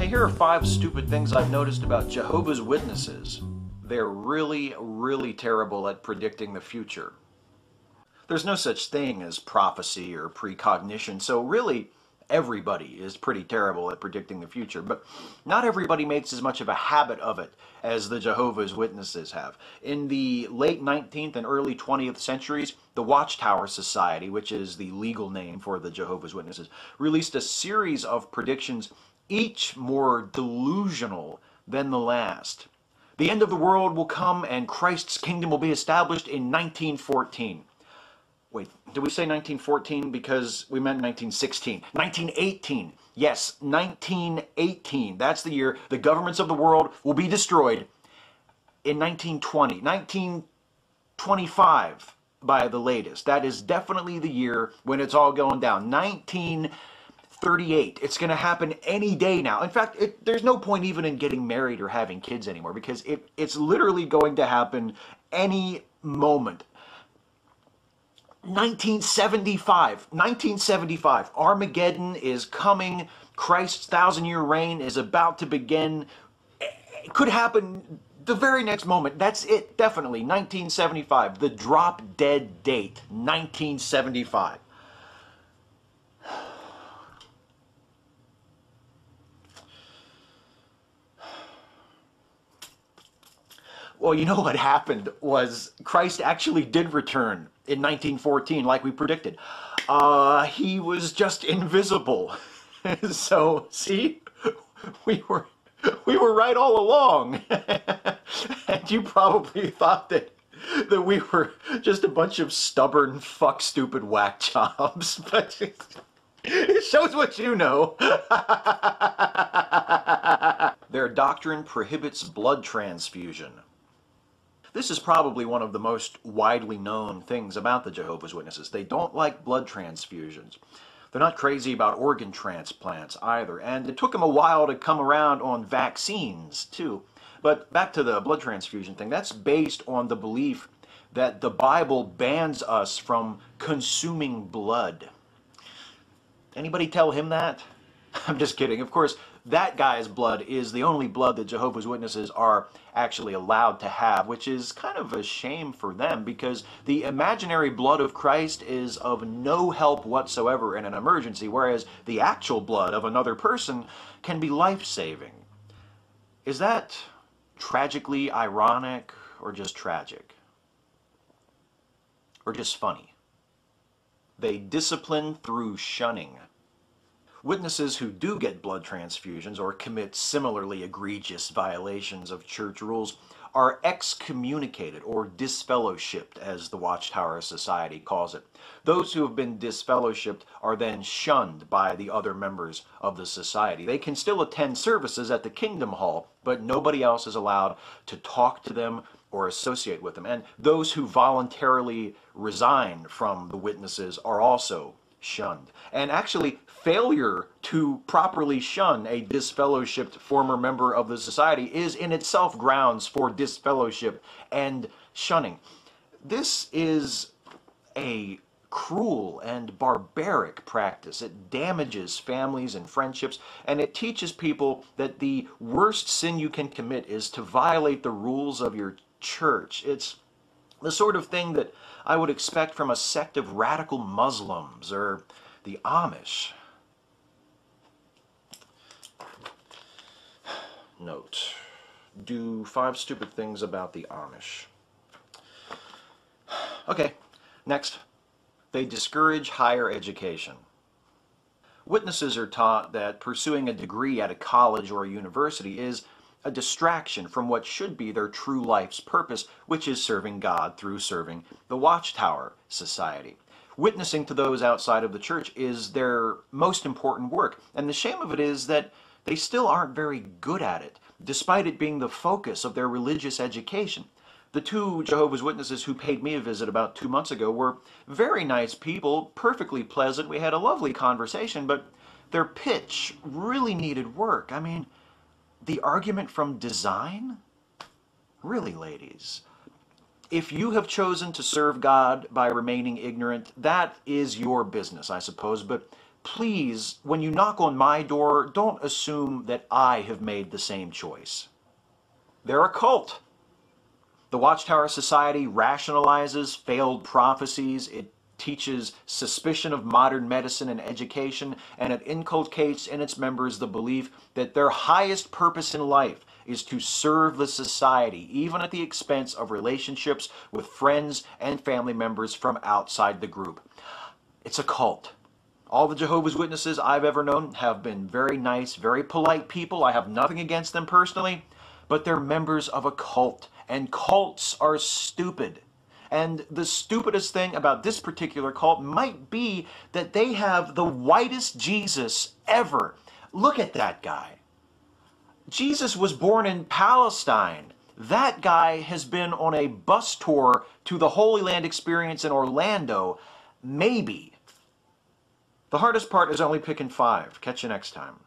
here are 5 stupid things I've noticed about Jehovah's Witnesses. They're really, really terrible at predicting the future. There's no such thing as prophecy or precognition, so really everybody is pretty terrible at predicting the future, but not everybody makes as much of a habit of it as the Jehovah's Witnesses have. In the late 19th and early 20th centuries, the WatchTower Society, which is the legal name for the Jehovah's Witnesses, released a series of predictions, each more delusional than the last. The end of the world will come and Christ's kingdom will be established in 1914. Wait, did we say 1914 because we meant 1916? 1918. Yes, 1918. That's the year the governments of the world will be destroyed. In 1920. 1925 by the latest. That is definitely the year when it's all going down. 1938. It's going to happen any day now. In fact, there's no point even in getting married or having kids anymore because it's literally going to happen any moment. 1975, Armageddon is coming, Christ's 1,000-year reign is about to begin. It could happen the very next moment. That's it, definitely. 1975, the drop-dead date, 1975. Well, you know what happened was Christ actually did return in 1914, like we predicted. He was just invisible. So, see, we were right all along. And you probably thought that we were just a bunch of stubborn, stupid whack jobs. But it shows what you know. Their doctrine prohibits blood transfusion. This is probably one of the most widely known things about the Jehovah's Witnesses. They don't like blood transfusions. They're not crazy about organ transplants either. And it took them a while to come around on vaccines too. But back to the blood transfusion thing. That's based on the belief that the Bible bans us from consuming blood. Anybody tell him that? I'm just kidding. Of course, that guy's blood is the only blood that Jehovah's Witnesses are actually allowed to have, which is kind of a shame for them because the imaginary blood of Christ is of no help whatsoever in an emergency, whereas the actual blood of another person can be life-saving. Is that tragically ironic or just tragic? Or just funny? They discipline through shunning. Witnesses who do get blood transfusions or commit similarly egregious violations of church rules are excommunicated or disfellowshipped, as the WatchTower Society calls it. Those who have been disfellowshipped are then shunned by the other members of the society. They can still attend services at the Kingdom Hall, but nobody else is allowed to talk to them or associate with them. And those who voluntarily resign from the witnesses are also shunned. And actually, failure to properly shun a disfellowshipped former member of the society is in itself grounds for disfellowship and shunning. This is a cruel and barbaric practice. It damages families and friendships, and it teaches people that the worst sin you can commit is to violate the rules of your church. It's the sort of thing that I would expect from a sect of radical Muslims or the Amish. Note: do 5 stupid things about the Amish. Okay, next. They discourage higher education. Witnesses are taught that pursuing a degree at a college or a university is a distraction from what should be their true life's purpose, which is serving God through serving the WatchTower Society. Witnessing to those outside of the church is their most important work, and the shame of it is that they still aren't very good at it, despite it being the focus of their religious education. The 2 Jehovah's Witnesses who paid me a visit about 2 months ago were very nice people, perfectly pleasant. We had a lovely conversation, but their pitch really needed work. I mean, the argument from design? Really, ladies? If you have chosen to serve God by remaining ignorant, that is your business, I suppose, but please, when you knock on my door, don't assume that I have made the same choice. They're a cult. The WatchTower Society rationalizes failed prophecies. It teaches suspicion of modern medicine and education, and it inculcates in its members the belief that their highest purpose in life is to serve the society, even at the expense of relationships with friends and family members from outside the group. It's a cult. All the Jehovah's Witnesses I've ever known have been very nice, very polite people. I have nothing against them personally, but they're members of a cult, and cults are stupid. And the stupidest thing about this particular cult might be that they have the whitest Jesus ever. Look at that guy. Jesus was born in Palestine. That guy has been on a bus tour to the Holy Land Experience in Orlando. Maybe. The hardest part is only picking 5. Catch you next time.